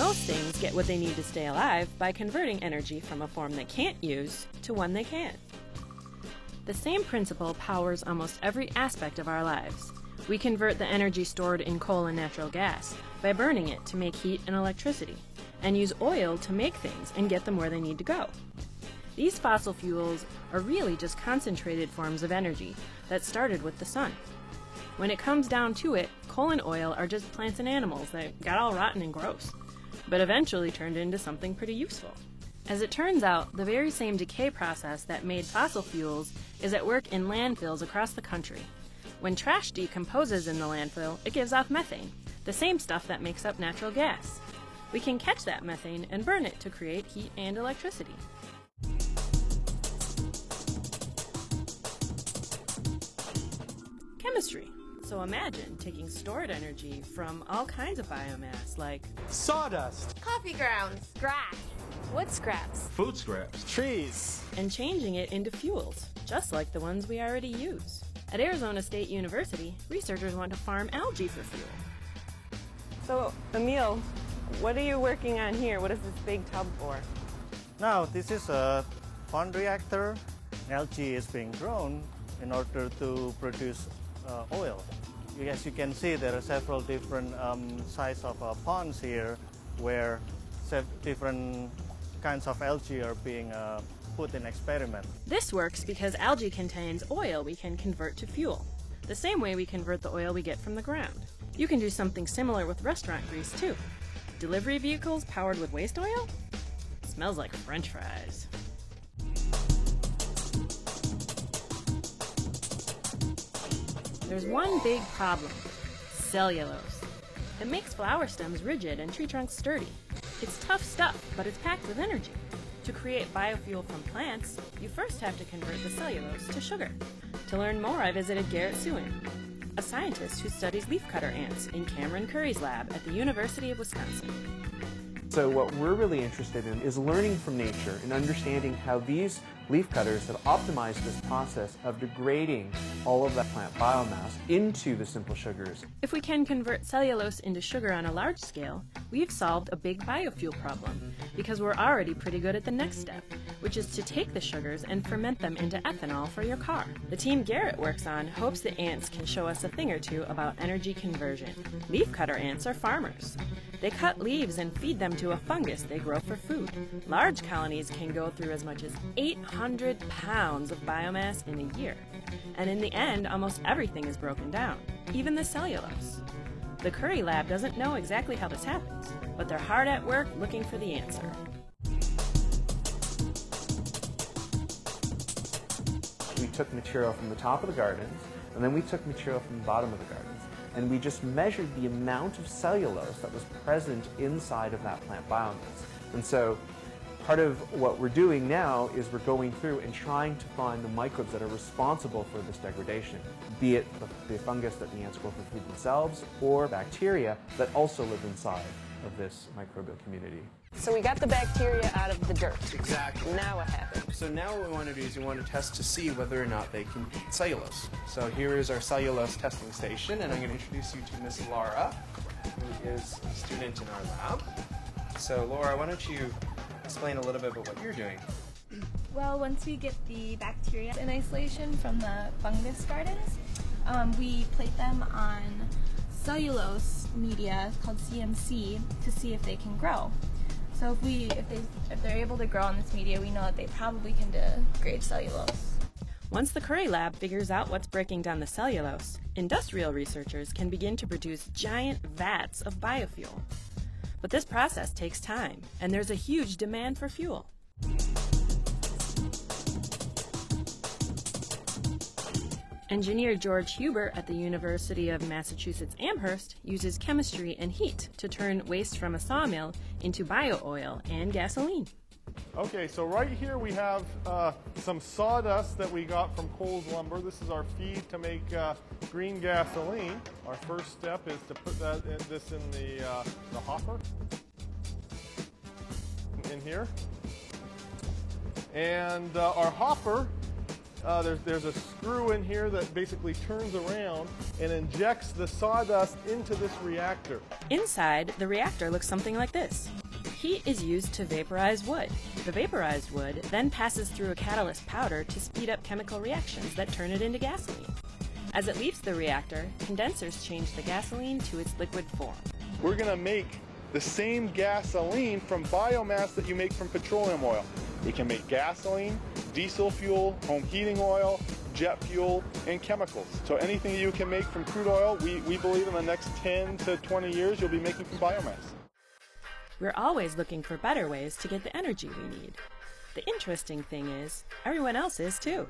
Most things get what they need to stay alive by converting energy from a form they can't use to one they can. The same principle powers almost every aspect of our lives. We convert the energy stored in coal and natural gas by burning it to make heat and electricity, and use oil to make things and get them where they need to go. These fossil fuels are really just concentrated forms of energy that started with the sun. When it comes down to it, coal and oil are just plants and animals that got all rotten and gross, but eventually turned into something pretty useful. As it turns out, the very same decay process that made fossil fuels is at work in landfills across the country. When trash decomposes in the landfill, it gives off methane, the same stuff that makes up natural gas. We can catch that methane and burn it to create heat and electricity. Chemistry. So imagine taking stored energy from all kinds of biomass like sawdust, coffee grounds, grass, wood scraps, food scraps, trees, and changing it into fuels, just like the ones we already use. At Arizona State University, researchers want to farm algae for fuel. So, Emil, what are you working on here? What is this big tub for? Now, this is a pond reactor. Algae is being grown in order to produce oil. As you can see, there are several different sizes of ponds here where different kinds of algae are being put in experiment. This works because algae contains oil we can convert to fuel, the same way we convert the oil we get from the ground. You can do something similar with restaurant grease too. Delivery vehicles powered with waste oil? Smells like French fries. There's one big problem: cellulose. It makes flower stems rigid and tree trunks sturdy. It's tough stuff, but it's packed with energy. To create biofuel from plants, you first have to convert the cellulose to sugar. To learn more, I visited Garrett Sewin, a scientist who studies leafcutter ants in Cameron Curry's lab at the University of Wisconsin. So what we're really interested in is learning from nature and understanding how these leafcutters have optimized this process of degrading all of that plant biomass into the simple sugars. If we can convert cellulose into sugar on a large scale, we've solved a big biofuel problem, because we're already pretty good at the next step, which is to take the sugars and ferment them into ethanol for your car. The team Garrett works on hopes the ants can show us a thing or two about energy conversion. Leafcutter ants are farmers. They cut leaves and feed them to a fungus they grow for food. Large colonies can go through as much as 800 pounds of biomass in a year. And in the end, almost everything is broken down, even the cellulose. The Curry lab doesn't know exactly how this happens, but they're hard at work looking for the answer. We took material from the top of the gardens, and then we took material from the bottom of the gardens, and we just measured the amount of cellulose that was present inside of that plant biomass. And so part of what we're doing now is we're going through and trying to find the microbes that are responsible for this degradation, be it the fungus that the ants grow for food themselves or bacteria that also live inside of this microbial community. So we got the bacteria out of the dirt. Exactly. Now what happens? So now what we want to do is we want to test to see whether or not they can eat cellulose. So here is our cellulose testing station, and I'm going to introduce you to Miss Laura, who is a student in our lab. So Laura, why don't you explain a little bit about what you're doing? Well, once we get the bacteria in isolation from the fungus gardens, we plate them on cellulose media called CMC to see if they can grow. So if they're able to grow on this media, we know that they probably can degrade cellulose. Once the Curry lab figures out what's breaking down the cellulose, industrial researchers can begin to produce giant vats of biofuel. But this process takes time, and there's a huge demand for fuel. Engineer George Huber at the University of Massachusetts Amherst uses chemistry and heat to turn waste from a sawmill into bio-oil and gasoline. Okay, so right here we have some sawdust that we got from Coles Lumber. This is our feed to make green gasoline. Our first step is to put this in the hopper in here. And our hopper There's a screw in here that basically turns around and injects the sawdust into this reactor. Inside, the reactor looks something like this. Heat is used to vaporize wood. The vaporized wood then passes through a catalyst powder to speed up chemical reactions that turn it into gasoline. As it leaves the reactor, condensers change the gasoline to its liquid form. We're going to make the same gasoline from biomass that you make from petroleum oil. We can make gasoline, diesel fuel, home heating oil, jet fuel, and chemicals. So anything you can make from crude oil, we believe in the next 10 to 20 years you'll be making from biomass. We're always looking for better ways to get the energy we need. The interesting thing is, everyone else is too.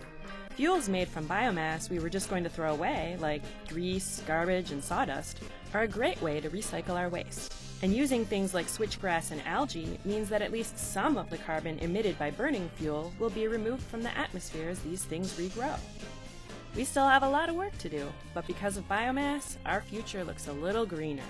Fuels made from biomass we were just going to throw away, like grease, garbage, and sawdust, are a great way to recycle our waste. And using things like switchgrass and algae means that at least some of the carbon emitted by burning fuel will be removed from the atmosphere as these things regrow. We still have a lot of work to do, but because of biomass, our future looks a little greener.